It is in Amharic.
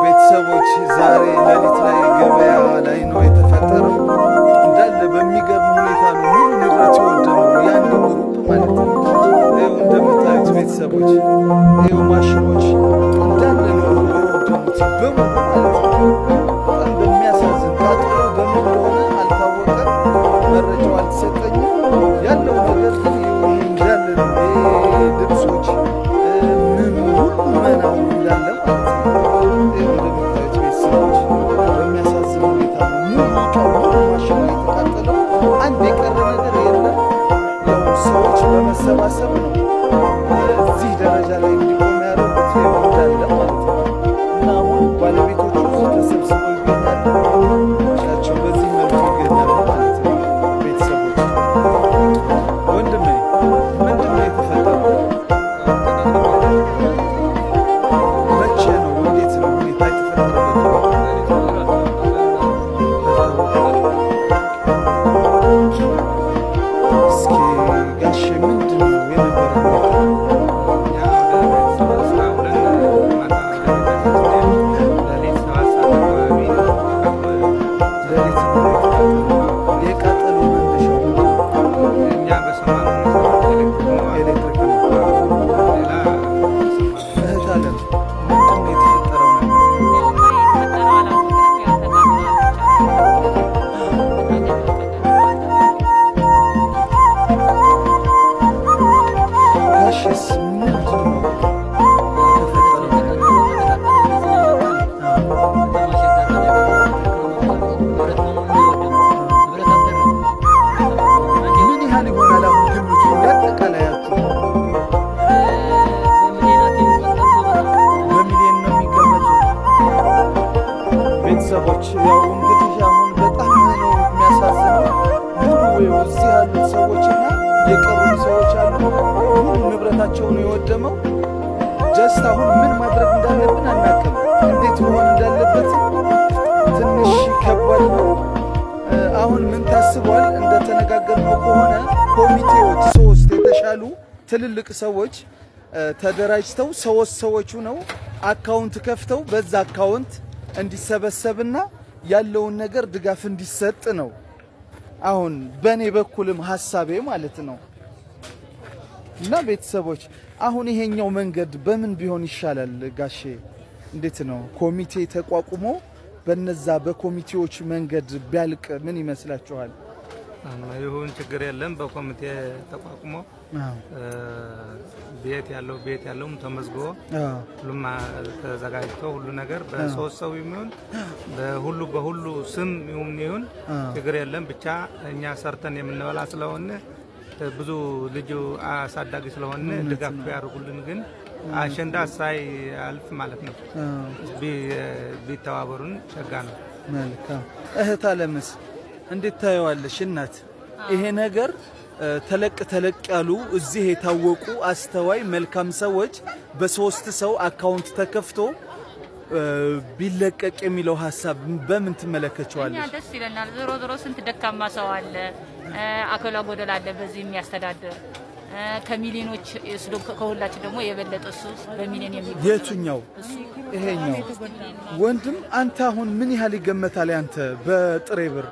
ቤተሰቦች ዛሬ ሌሊት ላይ ገበያ ላይ ነው የተፈጠረው። እንዳለ በሚገርም ሁኔታ ነው ሙሉ ንብረት የወደመው ያን ግሩፕ ማለት ነው። ይኸው እንደምታዩት ቤተሰቦች ይኸው ማሽኖች እንዳለ ነው የወደሙት በሙሉ ማለት ነው። በጣም በሚያሳዝን ቃጠሎ በምን እንደሆነ አልታወቀም፣ መረጃው አልተሰጠኝም። ያለው ነገር ግን ይኸው እንዳለ ነው ልብሶች ምን ሁሉ መናው እንዳለ ማለት ነው። እንደምታዩት ቤተሰቦች በሚያሳዝን ሁኔታ ሙሉ ማሽኑ የተቃጠለው አንድ የቀረ ነገር የለም። ያው ሰዎች በመሰባሰብ ነው እዚህ ደረጃ ላይ እንዲቆም ያደረጉት እንዳለ ማለት ነው። እና አሁን ባለቤቶቹ ተሰብስበው ይገኛሉ። ሻቸው በዚህ መልኩ ይገኛሉ ማለት ነው። ቤተሰቦች ወንድሜ ምንድን ነው የተፈጠረው? ቤተሰቦች ያው እንግዲህ አሁን በጣም ነው የሚያሳዝነው። ሙሉ እዚህ ያሉት ሰዎችና የቀሩ ሰዎች አሉ። ሙሉ ንብረታቸው ነው የወደመው። ጀስት አሁን ምን ማድረግ እንዳለብን አናውቅም። እንዴት መሆን እንዳለበት ትንሽ ከባድ ነው። አሁን ምን ታስቧል? እንደተነጋገርነው ከሆነ ኮሚቴዎች 3 የተሻሉ ትልልቅ ሰዎች ተደራጅተው 3 ሰዎቹ ነው አካውንት ከፍተው በዛ አካውንት እንዲሰበሰብና ያለውን ነገር ድጋፍ እንዲሰጥ ነው። አሁን በኔ በኩልም ሐሳቤ ማለት ነው። እና ቤተሰቦች አሁን ይሄኛው መንገድ በምን ቢሆን ይሻላል ጋሼ? እንዴት ነው ኮሚቴ ተቋቁሞ በነዛ በኮሚቴዎች መንገድ ቢያልቅ ምን ይመስላችኋል? ይሁን ችግር የለም። በኮሚቴ ተቋቁሞ ቤት ያለውም ተመዝግቦ ሁሉም ተዘጋጅቶ ሁሉ ነገር በ3 ሰው የሚሆን በሁሉ ስም ይሁን ችግር የለም። ብቻ እኛ ሰርተን የምንበላ ስለሆነ ብዙ ልጅ አሳዳጊ ስለሆነ ድጋፍ ያደርጉልን። ግን አሸንዳ ሳያልፍ ማለት ነው ቢተባበሩን ሸጋ ነው። መልካም እህት አለምስ እንዴት ታየዋለሽ እናት? ይሄ ነገር ተለቅ ያሉ እዚህ የታወቁ አስተዋይ መልካም ሰዎች በ3 ሰው አካውንት ተከፍቶ ቢለቀቅ የሚለው ሐሳብ በምን ትመለከቻለሽ? እኛ ደስ ይለናል። ዞሮ ስንት ደካማ ሰው አለ፣ አካላ ጎደል አለ በዚህ የሚያስተዳድር ከሚሊዮኖች እስዶ ከሁላችን ደግሞ የበለጠ እሱ በሚሊዮን የሚገኝ የቱኛው? ይሄኛው ወንድም አንተ አሁን ምን ያህል ይገመታል? አንተ በጥሬ ብር